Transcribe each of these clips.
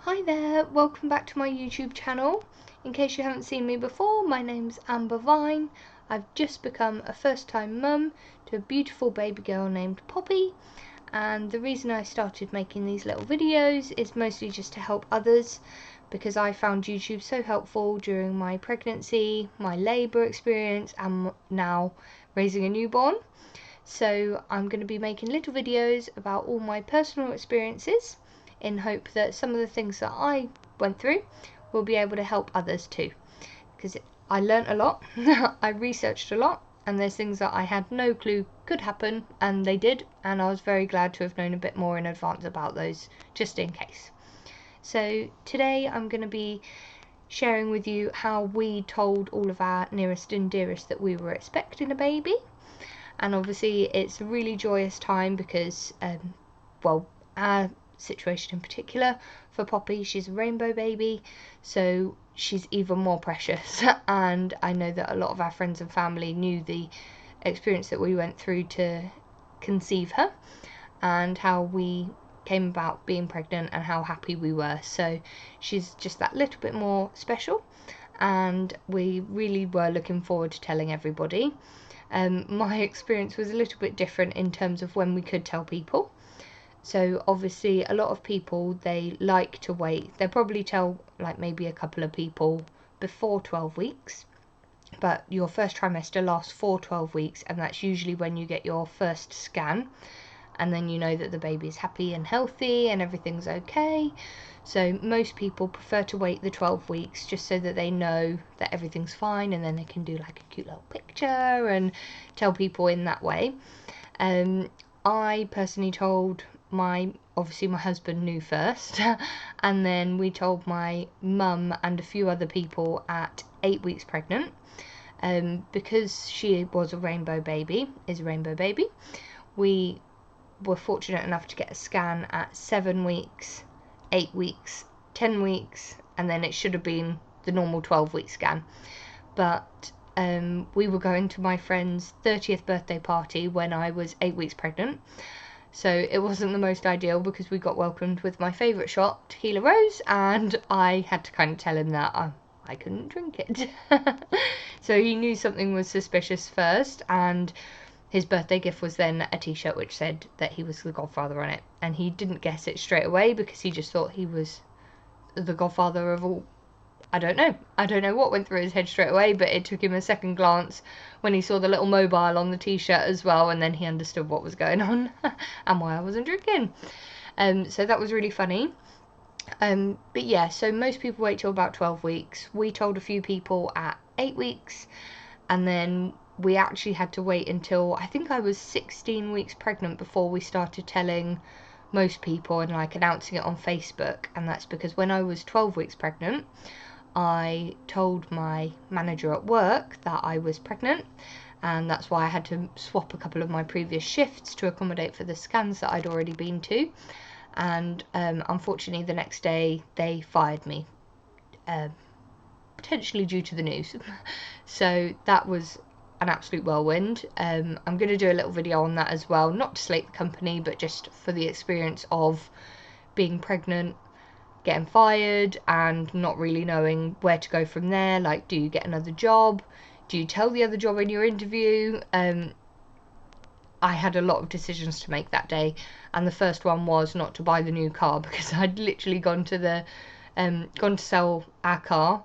Hi there, welcome back to my YouTube channel. In case you haven't seen me before, my name's Amber Vine. I've just become a first-time mum to a beautiful baby girl named Poppy, and the reason I started making these little videos is mostly just to help others, because I found YouTube so helpful during my pregnancy, my labour experience, and now raising a newborn. So I'm going to be making little videos about all my personal experiences in hope that some of the things that I went through will be able to help others too, because I learnt a lot, I researched a lot, and there's things that I had no clue could happen, and they did, and I was very glad to have known a bit more in advance about those, just in case. So today I'm going to be sharing with you how we told all of our nearest and dearest that we were expecting a baby. And obviously it's a really joyous time because, our situation in particular, for Poppy, she's a rainbow baby, so she's even more precious. And I know that a lot of our friends and family knew the experience that we went through to conceive her and how we came about being pregnant and how happy we were. So she's just that little bit more special, and we really were looking forward to telling everybody. My experience was a little bit different in terms of when we could tell people. So obviously a lot of people, they like to wait. They'll probably tell like maybe a couple of people before 12 weeks. But your first trimester lasts for 12 weeks, and that's usually when you get your first scan. And then you know that the baby's happy and healthy and everything's okay. So most people prefer to wait the 12 weeks just so that they know that everything's fine, and then they can do like a cute little picture and tell people in that way. I personally told obviously my husband knew first, and then we told my mum and a few other people at 8 weeks pregnant, because she was a rainbow baby, we were fortunate enough to get a scan at 7 weeks, 8 weeks, 10 weeks, and then it should have been the normal 12-week scan. But we were going to my friend's 30th birthday party when I was 8 weeks pregnant, so it wasn't the most ideal because we got welcomed with my favourite shot, Tequila Rose, and I had to kind of tell him that I couldn't drink it. So he knew something was suspicious first, and his birthday gift was then a t-shirt which said that he was the godfather on it, and he didn't guess it straight away because he just thought he was the godfather of all. I don't know what went through his head straight away, but it took him a second glance when he saw the little mobile on the t-shirt as well, and then he understood what was going on and why I wasn't drinking. So that was really funny. But yeah, so most people wait till about 12 weeks. We told a few people at 8 weeks, and then we actually had to wait until I think I was 16 weeks pregnant before we started telling most people and like announcing it on Facebook. And that's because when I was 12 weeks pregnant, I told my manager at work that I was pregnant, and that's why I had to swap a couple of my previous shifts to accommodate for the scans that I'd already been to. And unfortunately the next day they fired me, potentially due to the news. So that was an absolute whirlwind. I'm going to do a little video on that as well, not to slate the company, but just for the experience of being pregnant, getting fired, and not really knowing where to go from there. Like, do you get another job? Do you tell the other job in your interview? I had a lot of decisions to make that day, and the first one was not to buy the new car because I'd literally gone to sell our car,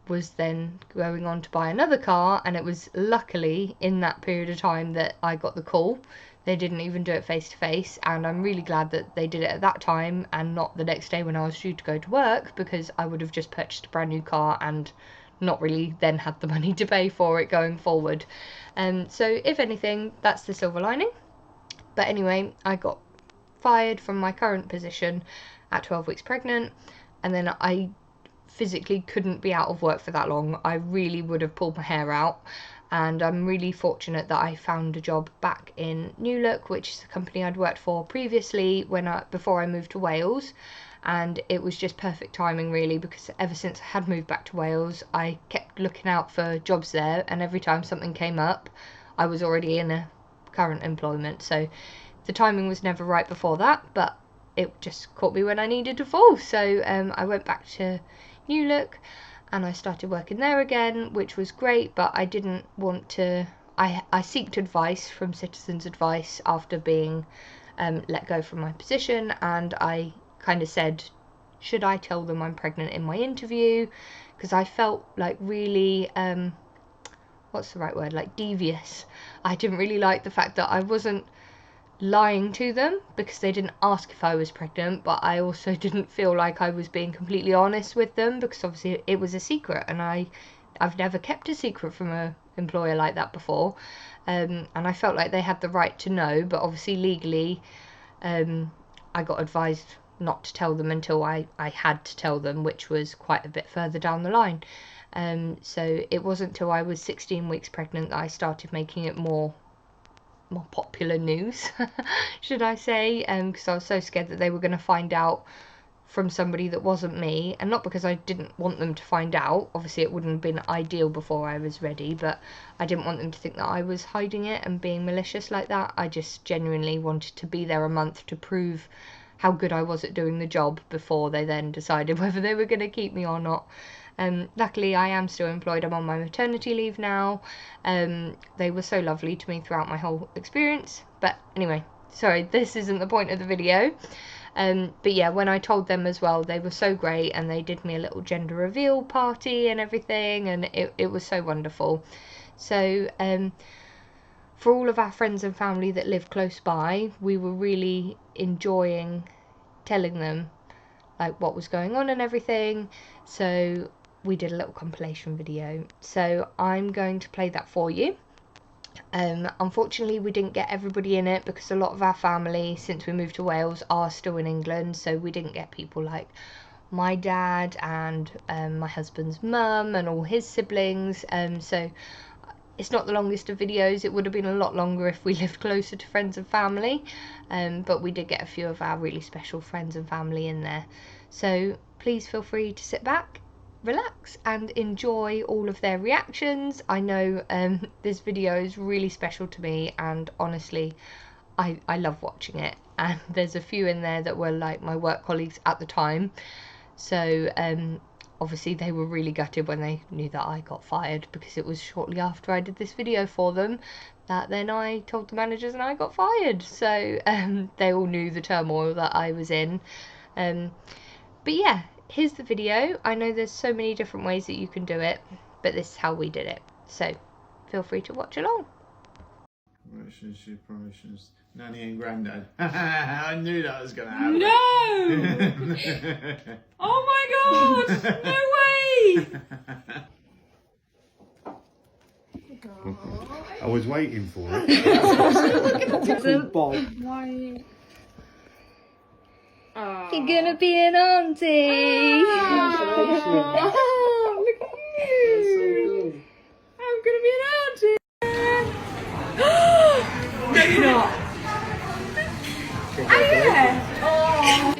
was then going on to buy another car, and it was luckily in that period of time that I got the call. They didn't even do it face to face, and I'm really glad that they did it at that time and not the next day when I was due to go to work, because I would have just purchased a brand new car and not really then had the money to pay for it going forward. So if anything, that's the silver lining. But anyway, I got fired from my current position at 12 weeks pregnant, and then I physically couldn't be out of work for that long. I really would have pulled my hair out, and I'm really fortunate that I found a job back in New Look, which is a company I'd worked for previously before I moved to Wales. And it was just perfect timing really, because ever since I had moved back to Wales I kept looking out for jobs there, and every time something came up I was already in a current employment, so the timing was never right before that. But it just caught me when I needed to fall. So I went back to New Look and I started working there again, which was great, but I didn't want to. I sought advice from Citizens Advice after being let go from my position, and I kind of said, should I tell them I'm pregnant in my interview? Because I felt like really, what's the right word, like devious. I didn't really like the fact that I wasn't lying to them because they didn't ask if I was pregnant, but I also didn't feel like I was being completely honest with them, because obviously it was a secret, and I've never kept a secret from an employer like that before, and I felt like they had the right to know, but obviously legally I got advised not to tell them until I had to tell them, which was quite a bit further down the line. So it wasn't until I was 16 weeks pregnant that I started making it more popular news, should I say, because I was so scared that they were going to find out from somebody that wasn't me, and not because I didn't want them to find out. Obviously it wouldn't have been ideal before I was ready, but I didn't want them to think that I was hiding it and being malicious like that. I just genuinely wanted to be there a month to prove how good I was at doing the job before they then decided whether they were going to keep me or not. Luckily I am still employed. I'm on my maternity leave now. They were so lovely to me throughout my whole experience, but anyway, sorry, this isn't the point of the video. But yeah, when I told them as well, they were so great, and they did me a little gender reveal party and everything, and it was so wonderful. So for all of our friends and family that live close by, we were really enjoying telling them like what was going on and everything, so we did a little compilation video. So I'm going to play that for you. Unfortunately we didn't get everybody in it because a lot of our family, since we moved to Wales, are still in England, so we didn't get people like my dad and my husband's mum and all his siblings, so it's not the longest of videos. It would have been a lot longer if we lived closer to friends and family, but we did get a few of our really special friends and family in there. So please feel free to sit back, relax and enjoy all of their reactions. I know this video is really special to me, and honestly I love watching it, and there's a few in there that were like my work colleagues at the time, so obviously they were really gutted when they knew that I got fired, because it was shortly after I did this video for them that then I told the managers and I got fired. So they all knew the turmoil that I was in. But yeah, here's the video. I know there's so many different ways that you can do it, but this is how we did it. So feel free to watch along. Promotions, Nanny and Grandad. I knew that was going to happen. No! Oh my god! No way! I was waiting for it. Bob. Why? You're gonna be an auntie! Oh, look at you! I'm gonna be an auntie! No, you're not. Oh, yeah. Oh.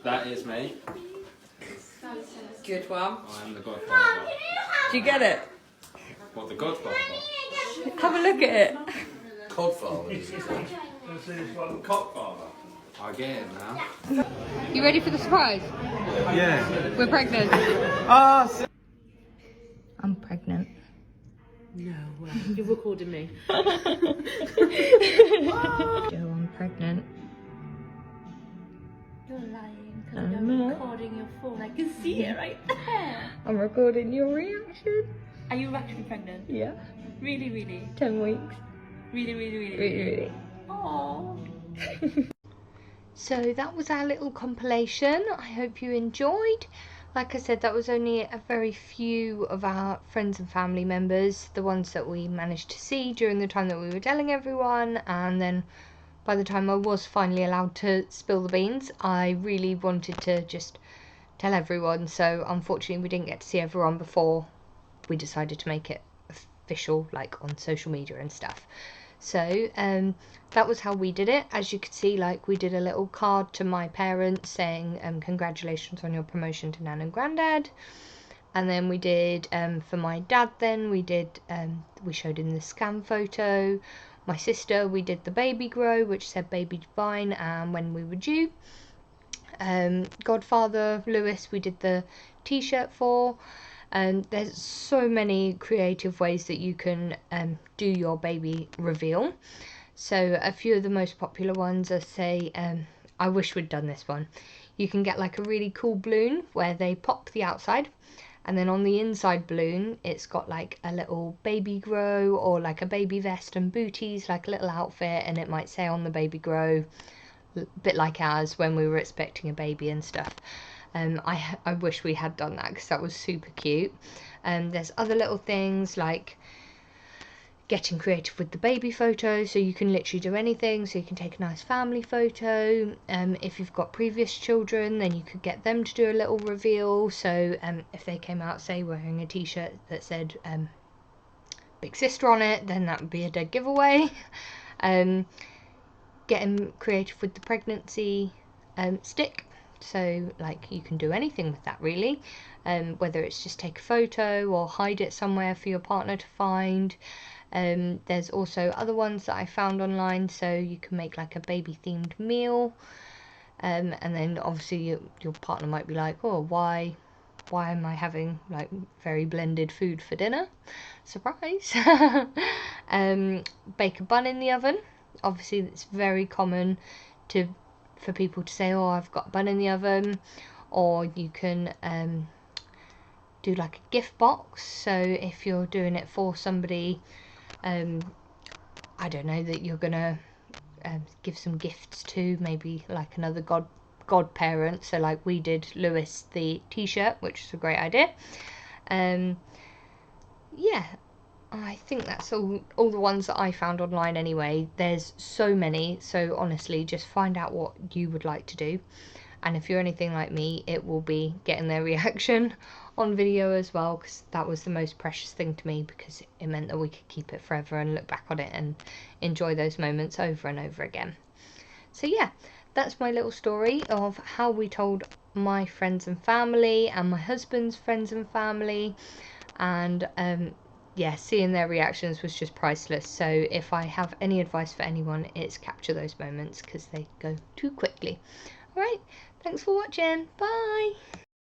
That is me. Good one. I am the Godfather. Do you get it? What, the Godfather? Have a look at it. Godfather. Cockfather. I get it now. You ready for the surprise? Yeah. We're pregnant. Ah, I'm pregnant. No way. You're recording me. Joe, I'm pregnant. You're lying because you're recording your phone. I can see it right there. I'm recording your reaction. Are you actually pregnant? Yeah. Really, really? 10 weeks. Really, really, really? Really. Aww. So that was our little compilation. I hope you enjoyed. Like I said, that was only a very few of our friends and family members, the ones that we managed to see during the time that we were telling everyone, and then by the time I was finally allowed to spill the beans, I really wanted to just tell everyone, so unfortunately we didn't get to see everyone before we decided to make it official, like on social media and stuff. So that was how we did it. As you could see, like, we did a little card to my parents saying congratulations on your promotion to Nan and Grandad. And then we did for my dad, then we did we showed him the scan photo. My sister, we did the baby grow, which said baby divine and when we were due. Godfather Lewis, we did the t-shirt for. There's so many creative ways that you can do your baby reveal. So a few of the most popular ones are, say, I wish we'd done this one. You can get like a really cool balloon where they pop the outside, and then on the inside balloon it's got like a little baby grow or like a baby vest and booties, like a little outfit, and it might say on the baby grow, a bit like ours when we were expecting a baby and stuff. I wish we had done that because that was super cute. There's other little things like getting creative with the baby photo, so you can literally do anything. So you can take a nice family photo. If you've got previous children, then you could get them to do a little reveal. So if they came out, say, wearing a t-shirt that said Big Sister on it, then that would be a dead giveaway. Getting creative with the pregnancy stick. So like you can do anything with that really, whether it's just take a photo or hide it somewhere for your partner to find. There's also other ones that I found online, so you can make like a baby themed meal, and then obviously your partner might be like, oh, why am I having like very blended food for dinner? Surprise. Bake a bun in the oven. Obviously it's very common for people to say, oh, I've got a bun in the oven. Or you can do like a gift box. So if you're doing it for somebody, I don't know, that you're gonna give some gifts to, maybe like another godparent. So like we did Lewis the t-shirt, which is a great idea. Yeah, I think that's all the ones that I found online anyway. There's so many, so honestly just find out what you would like to do, and if you're anything like me, it will be getting their reaction on video as well, because that was the most precious thing to me, because it meant that we could keep it forever and look back on it and enjoy those moments over and over again. So yeah, that's my little story of how we told my friends and family and my husband's friends and family, and yeah, seeing their reactions was just priceless. So if I have any advice for anyone, it's capture those moments because they go too quickly. Alright, thanks for watching. Bye!